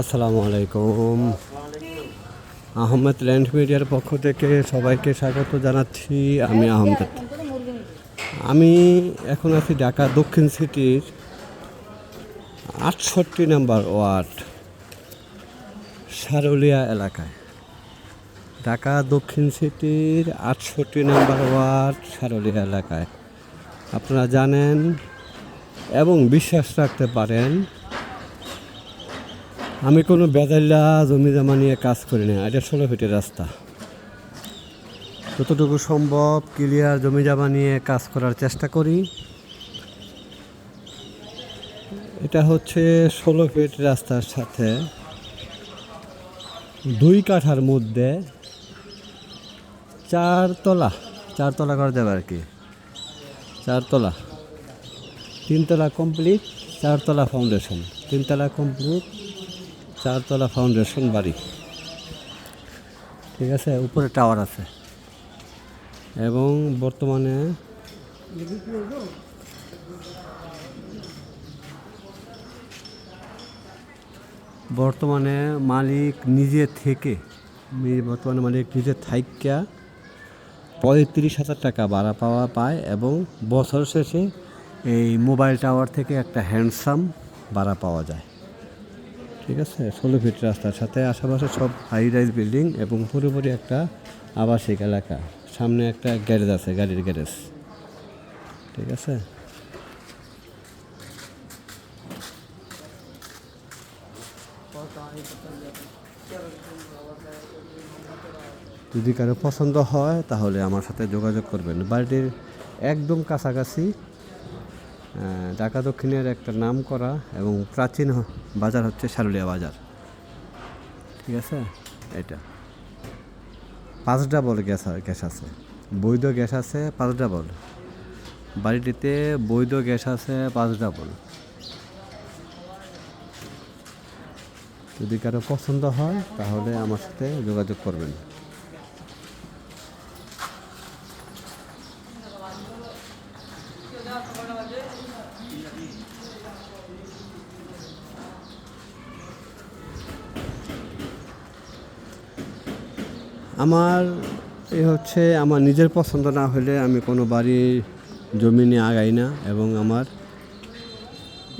আসসালামু আলাইকুম। আহমেদ ল্যান্ড মিডিয়ার পক্ষ থেকে সবাইকে স্বাগত জানাচ্ছি। আমি আহমেদ। আমি এখন আছি ঢাকা দক্ষিণ সিটির ৬৮ নম্বর ওয়ার্ড সারুলিয়া এলাকায়। ঢাকা দক্ষিণ সিটির ৬৮ নম্বর ওয়ার্ড সারুলিয়া এলাকায়। আপনারা জানেন এবং বিশ্বাস রাখতে পারেন, আমি কোনো বেদাল্লা জমি জমা নিয়ে কাজ করি না। এটা ১৬ ফিটের রাস্তা। যতটুকু সম্ভব ক্লিয়ার জমি জমা নিয়ে কাজ করার চেষ্টা করি। এটা হচ্ছে ১৬ ফিট রাস্তার সাথে ২ কাঠার মধ্যে চারতলা করা যাবে আর কি। 4তলা, 3তলা কমপ্লিট, 4তলা ফাউন্ডেশন, 3তলা কমপ্লিট, 4তলা ফাউন্ডেশন বাড়ি। ঠিক আছে, উপরে টাওয়ার আছে এবং বর্তমানে মালিক নিজে থাইকা ৩৫,০০০ টাকা ভাড়া পায় এবং বছর শেষে এই মোবাইল টাওয়ার থেকে একটা হ্যান্ডসাম ভাড়া পাওয়া যায়। ঠিক আছে, ১৬ ফিট রাস্তার সাথে আশেপাশে সব হাই রাইজ বিল্ডিং এবং পুরোপুরি একটা আবাসিক এলাকা। সামনে একটা গ্যারেজ আছে, গাড়ির গ্যারেজ। ঠিক আছে, যদি কারো পছন্দ হয় তাহলে আমার সাথে যোগাযোগ করবেন। বাড়িটির একদম কাছাকাছি ঢাকা দক্ষিণের একটা নাম করা এবং প্রাচীন বাজার হচ্ছে সারুলিয়া বাজার। ঠিক আছে, এটা 5 ডাবল গ্যাস আছে, বৈধ গ্যাস আছে 5 ডাবল। বাড়িটিতে বৈধ গ্যাস আছে 5 ডাবল। যদি কারো পছন্দ হয় তাহলে আমার সাথে যোগাযোগ করবেন। আমার আমার নিজের পছন্দ না হলে আমি কোনো বাড়ি জমি নিয়ে আগাই না এবং আমার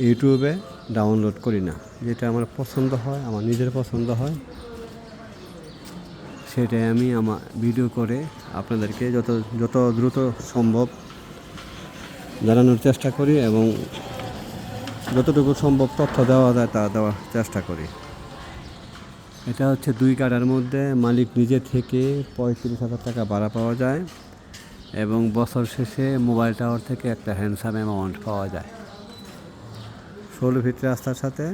ইউটিউবে ডাউনলোড করি না। যেটা আমার পছন্দ হয়, আমার নিজের পছন্দ হয়, সেটাই আমি আমার ভিডিও করে আপনাদেরকে যত দ্রুত সম্ভব জানানোর চেষ্টা করি এবং যতটুকু সম্ভব তথ্য দেওয়া যায় তা দেওয়ার চেষ্টা করি। এটা হচ্ছে 2 কাঠার মধ্যে মালিক নিজে থেকে ৩৫,০০০ টাকা ভাড়া পাওয়া যায় এবং বছর শেষে মোবাইল টাওয়ার থেকে একটা হ্যান্ডসাম অ্যামাউন্ট পাওয়া যায়। ১৬ ফিট রাস্তার সাথে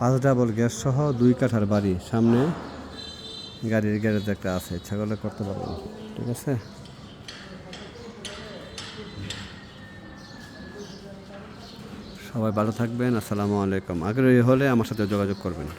5 ডাবল গ্যাস সহ 2 কাঠার বাড়ি। সামনে গাড়ির গ্যারেজ একটা আছে, ইচ্ছা করলে করতে পারবেন। ঠিক আছে, সবাই ভালো থাকবেন। আসসালামু আলাইকুম। আগ্রহী হলে আমার সাথে যোগাযোগ করবেন।